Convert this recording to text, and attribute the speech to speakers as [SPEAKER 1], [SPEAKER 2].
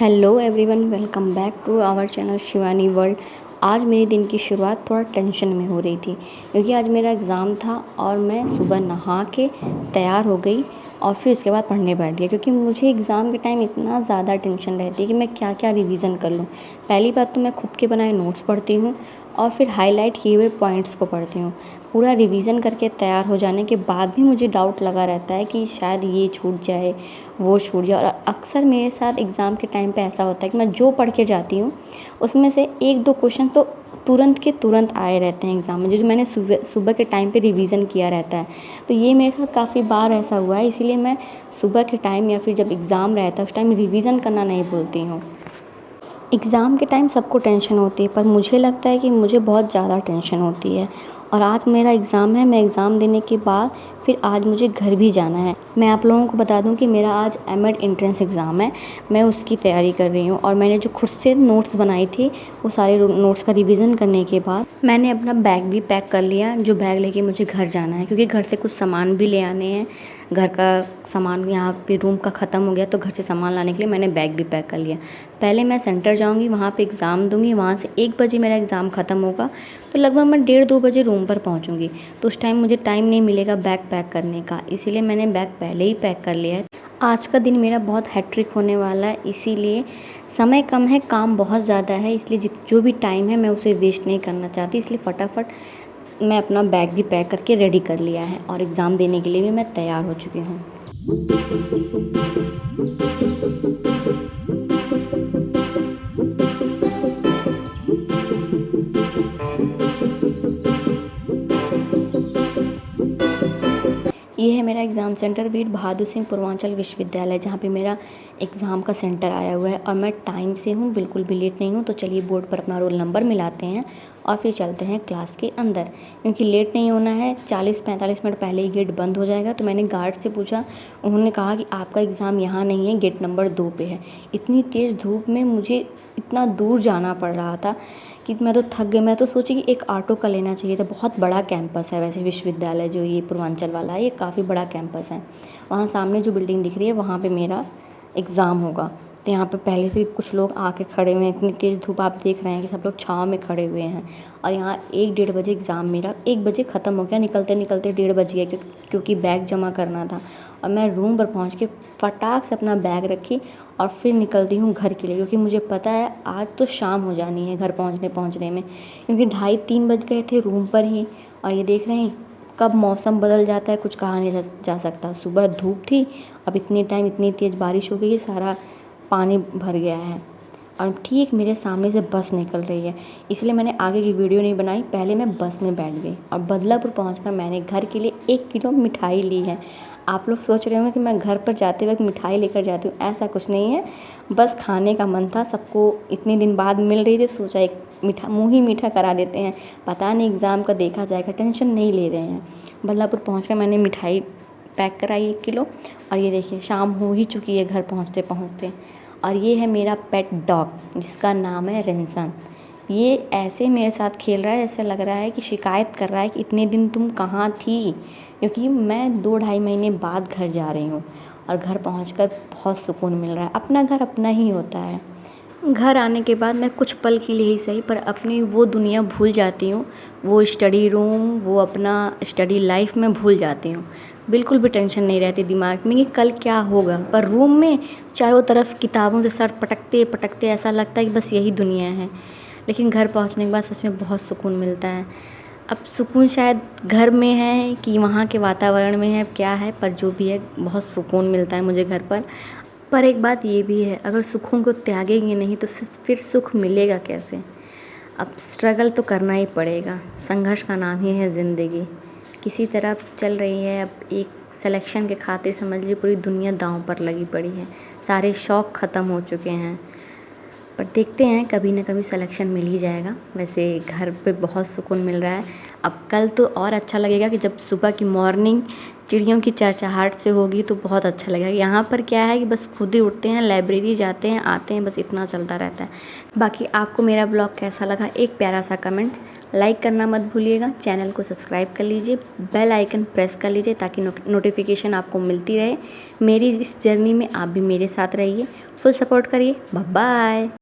[SPEAKER 1] Hello everyone, welcome back to our channel Shivani world. आज मेरे दिन की शुरुआत थोड़ा टेंशन में हो रही थी क्योंकि आज मेरा एग्ज़ाम था और मैं सुबह नहा के तैयार हो गई और फिर उसके बाद पढ़ने बैठ गई क्योंकि मुझे एग्ज़ाम के टाइम इतना ज़्यादा टेंशन रहती है कि मैं क्या क्या रिवीज़न कर लूँ। पहली बात तो मैं खुद के बनाए नोट्स पढ़ती हूँ और फिर हाईलाइट किए हुए पॉइंट्स को पढ़ती हूँ। पूरा रिवीज़न करके तैयार हो जाने के बाद भी मुझे डाउट लगा रहता है कि शायद ये छूट जाए, वो छूट जाए। और अक्सर मेरे साथ एग्ज़ाम के टाइम पे ऐसा होता है कि मैं जो पढ़ के जाती हूँ उसमें से 1-2 क्वेश्चन तो तुरंत के तुरंत आए रहते हैं एग्ज़ाम में, जो मैंने सुबह सुबह के टाइम पे रिवीज़न किया रहता है। तो ये मेरे साथ काफ़ी बार ऐसा हुआ है, इसीलिए मैं सुबह के टाइम या फिर जब एग्ज़ाम रहता है उस टाइम रिवीज़न करना नहीं भूलती हूँ। एग्ज़ाम के टाइम सबको टेंशन होती है, पर मुझे लगता है कि मुझे बहुत ज़्यादा टेंशन होती है। और आज मेरा एग्ज़ाम है, मैं एग्ज़ाम देने के बाद फिर आज मुझे घर भी जाना है। मैं आप लोगों को बता दूं कि मेरा आज एमएड एंट्रेंस एग्ज़ाम है, मैं उसकी तैयारी कर रही हूँ। और मैंने जो खुद से नोट्स बनाई थी वो सारे नोट्स का रिवीज़न करने के बाद मैंने अपना बैग भी पैक कर लिया, जो बैग लेके मुझे घर जाना है क्योंकि घर से कुछ सामान भी ले आने हैं। घर का सामान यहाँ पे रूम का ख़त्म हो गया तो घर से सामान लाने के लिए मैंने बैग भी पैक कर लिया। पहले मैं सेंटर जाऊँगी, वहाँ पे एग्ज़ाम दूँगी, वहाँ से 1 बजे मेरा एग्ज़ाम ख़त्म होगा तो लगभग मैं 1:30-2 बजे रूम पर पहुँचूँगी। तो उस टाइम मुझे टाइम नहीं मिलेगा बैग पैक करने का, इसीलिए मैंने बैग पहले ही पैक कर लिया है। आज का दिन मेरा बहुत हैट्रिक होने वाला है, इसीलिए समय कम है, काम बहुत ज़्यादा है, इसलिए जो भी टाइम है मैं उसे वेस्ट नहीं करना चाहती। इसलिए फटाफट मैं अपना बैग भी पैक करके रेडी कर लिया है और एग्ज़ाम देने के लिए भी मैं तैयार हो चुकी हूँ। ये है मेरा एग्ज़ाम सेंटर वीर बहादुर सिंह पूर्वांचल विश्वविद्यालय, जहाँ पे मेरा एग्ज़ाम का सेंटर आया हुआ है। और मैं टाइम से हूँ, बिल्कुल भी लेट नहीं हूँ। तो चलिए बोर्ड पर अपना रोल नंबर मिलाते हैं और फिर चलते हैं क्लास के अंदर, क्योंकि लेट नहीं होना है। 40-45 मिनट पहले ही गेट बंद हो जाएगा। तो मैंने गार्ड से पूछा, उन्होंने कहा कि आपका एग्ज़ाम यहाँ नहीं है, गेट नंबर 2 पे है। इतनी तेज़ धूप में मुझे इतना दूर जाना पड़ रहा था कि मैं तो थक गई। मैं तो सोची कि एक ऑटो का लेना चाहिए था। बहुत बड़ा कैंपस है वैसे विश्वविद्यालय जो ये पूर्वांचल वाला है, ये काफ़ी बड़ा कैंपस है। वहाँ सामने जो बिल्डिंग दिख रही है वहाँ पे मेरा एग्ज़ाम होगा। तो यहाँ पे पहले से भी कुछ लोग आके खड़े हुए हैं। इतनी तेज़ धूप आप देख रहे हैं कि सब लोग छाँव में खड़े हुए हैं। और यहाँ 1-1:30 बजे एग्ज़ाम मेरा 1 बजे ख़त्म हो गया। निकलते निकलते 1:30 बज गया क्योंकि बैग जमा करना था। और मैं रूम पर पहुँच के फटाक से अपना बैग रखी और फिर निकलती हूँ घर के लिए, क्योंकि मुझे पता है आज तो शाम हो जानी है घर पहुँचने में, क्योंकि 2:30-3 बज गए थे रूम पर ही। और ये देख रहे हैं कब मौसम बदल जाता है कुछ कहा नहीं जा सकता। सुबह धूप थी, अब इतनी टाइम इतनी तेज़ बारिश हो गई, सारा पानी भर गया है। और ठीक मेरे सामने से बस निकल रही है, इसलिए मैंने आगे की वीडियो नहीं बनाई, पहले मैं बस में बैठ गई। और बदलापुर पहुंचकर मैंने घर के लिए 1 किलो मिठाई ली है। आप लोग सोच रहे होंगे कि मैं घर पर जाते वक्त मिठाई लेकर जाती हूँ, ऐसा कुछ नहीं है। बस खाने का मन था, सबको इतने दिन बाद मिल रही थी, सोचा एक मुँह ही मीठा करा देते हैं। पता नहीं एग्ज़ाम का देखा जाएगा, टेंशन नहीं ले रहे हैं। बदलापुर पहुँच मैंने मिठाई पैक कराई 1 किलो। और ये देखिए शाम हो ही चुकी है घर पहुँचते पहुँचते। और ये है मेरा पेट डॉग जिसका नाम है रिंसन। ये ऐसे मेरे साथ खेल रहा है, ऐसा लग रहा है कि शिकायत कर रहा है कि इतने दिन तुम कहाँ थी, क्योंकि मैं 2-2.5 महीने बाद घर जा रही हूँ। और घर पहुँचकर बहुत सुकून मिल रहा है। अपना घर अपना ही होता है। घर आने के बाद मैं कुछ पल के लिए ही सही पर अपनी वो दुनिया भूल जाती हूँ, वो स्टडी रूम, वो अपना स्टडी लाइफ में भूल जाती हूँ। बिल्कुल भी टेंशन नहीं रहती दिमाग में कि कल क्या होगा। पर रूम में चारों तरफ किताबों से सर पटकते पटकते ऐसा लगता है कि बस यही दुनिया है। लेकिन घर पहुँचने के बाद सच में बहुत सुकून मिलता है। अब सुकून शायद घर में है कि वहाँ के वातावरण में है, क्या है, पर जो भी है बहुत सुकून मिलता है मुझे घर पर। पर एक बात ये भी है, अगर सुकून को त्यागेंगे नहीं तो फिर सुख मिलेगा कैसे। अब स्ट्रगल तो करना ही पड़ेगा, संघर्ष का नाम ही है ज़िंदगी। किसी तरह चल रही है। अब एक सिलेक्शन के खातिर समझ लीजिए पूरी दुनिया दांव पर लगी पड़ी है, सारे शौक़ ख़त्म हो चुके हैं। पर देखते हैं कभी ना कभी सिलेक्शन मिल ही जाएगा। वैसे घर पे बहुत सुकून मिल रहा है। अब कल तो और अच्छा लगेगा कि जब सुबह की मॉर्निंग चिड़ियों की चहचहाहट से होगी तो बहुत अच्छा लगेगा। यहाँ पर क्या है कि बस खुद ही उठते हैं, लाइब्रेरी जाते हैं, आते हैं, बस इतना चलता रहता है। बाकी आपको मेरा ब्लॉग कैसा लगा एक प्यारा सा कमेंट, लाइक करना मत भूलिएगा, चैनल को सब्सक्राइब कर लीजिए, बेल आइकन प्रेस कर लीजिए ताकि नोटिफिकेशन आपको मिलती रहे। मेरी इस जर्नी में आप भी मेरे साथ रहिए। फुल सपोर्ट करिए। Bye bye.